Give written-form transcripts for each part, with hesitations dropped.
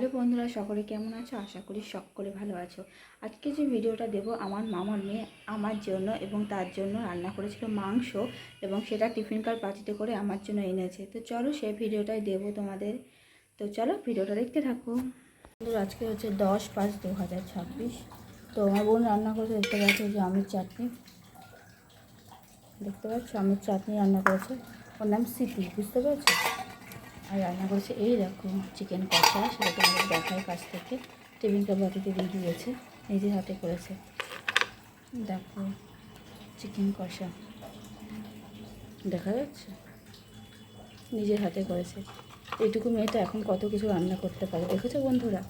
Hello বন্ধুরা, সকলে কেমন আছো? আশা করি সকলে ভালো আছো। আজকে যে ভিডিওটা দেব আমার মামার মেয়ে আমার জন্য এবং তার জন্য রান্না করেছিল মাংস, এবং সেটা টিফিন কার পার্টিতে করে আমার জন্য এনেছে। তো চলো সেই ভিডিওটাই দেবো তোমাদের। তো চলো ভিডিওটা দেখতে থাকো। বন্ধুরা, আজকে হচ্ছে 10/5/2026। তো আমার বোন রান্না করেছে, দেখতে পাচ্ছ যে আমের চাটনি, দেখতে পাচ্ছ আমের চাটনি রান্না করেছে। ওর নাম স্মৃতি, বুঝতে পারছো? আর রান্না করেছে এই দেখো চিকেন কষা, সেটা তোমাদের দেখায় কাছ থেকে। টিফিন কাপ বাটিতে দিয়ে দিয়েছে, নিজের হাতে করেছে। দেখো চিকেন কষা দেখা যাচ্ছে, নিজের হাতে করেছে। এইটুকু মেয়েটা এখন কত কিছু রান্না করতে পারে, দেখেছো বন্ধুরা?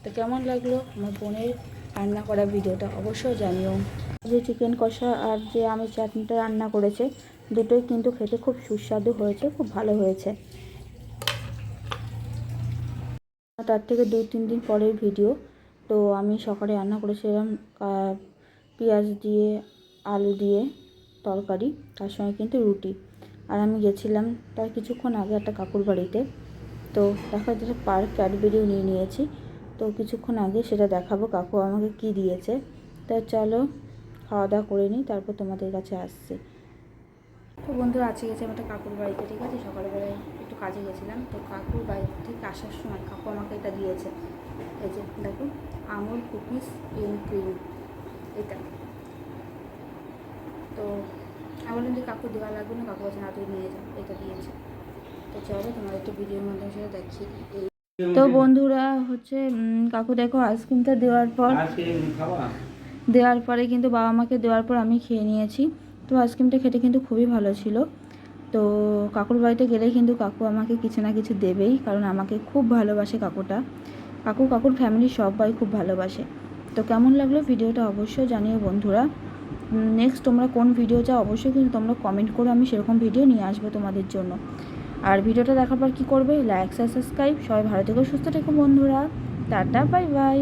তো কেমন লাগলো আমার বোনের রান্না করা ভিডিওটা অবশ্যই জানিও। যে চিকেন কষা আর যে আমের চাটনিটা রান্না করেছে, দুটোই কিন্তু খেতে খুব সুস্বাদু হয়েছে, খুব ভালো হয়েছে। তার থেকে 2-3 দিন পরের ভিডিও। তো আমি সকালে রান্না করেছিলাম পেঁয়াজ দিয়ে আলু দিয়ে তরকারি, তার সঙ্গে কিন্তু রুটি। আর আমি গেছিলাম তার কিছুক্ষণ আগে একটা কাকুর বাড়িতে। তো দেখা যাচ্ছে পার্ক ক্যাডবেরিও নিয়ে নিয়েছি। তো কিছুক্ষণ আগে সেটা দেখাবো কাকু আমাকে কি দিয়েছে। তা চলো খাওয়া দাওয়া করে নিই, তারপর তোমাদের কাছে আসছি। তো বন্ধুরা, আজকে গেছি আমি একটা কাকুর বাড়িতে, ঠিক আছে? সকালবেলায় একটু কাজে গেছিলাম, তো কাকুর বাড়ি থেকে আসার সময় কাকু আমাকে এটা দিয়েছে। এই যে দেখো, আমুল কুকিজ ইন ক্রিম, এটা। তো আমি বললাম যে কাকু দেওয়া লাগবে না, কাকু বলছে না তুই নিয়ে যাও, এটা দিয়েছে। তো চলো তোমার একটু ভিডিওর মাধ্যমে সেটা দেখিয়ে দিই। তো বন্ধুরা হচ্ছে কাকু দেখো আইসক্রিমটা দেওয়ার পরে কিন্তু বাবা মাকে দেওয়ার পর আমি খেয়ে নিয়েছি। তো আইসক্রিমটা খেতে কিন্তু খুবই ভালো ছিল। তো কাকুর বাড়িতে গেলেই কিন্তু কাকু আমাকে কিছু না কিছু দেবেই, কারণ আমাকে খুব ভালোবাসে কাকুটা। কাকুর ফ্যামিলি সবাই খুব ভালোবাসে। তো কেমন লাগলো ভিডিওটা অবশ্যই জানিও বন্ধুরা। নেক্সট তোমরা কোন ভিডিও চাও অবশ্যই কিন্তু তোমরা কমেন্ট করো, আমি সেরকম ভিডিও নিয়ে আসবো তোমাদের জন্য। আর ভিডিওটা দেখার পর কী করবে? Like, subscribe. সবাই ভালো থেকো, সুস্থ থেকো বন্ধুরা। Tata, bye bye.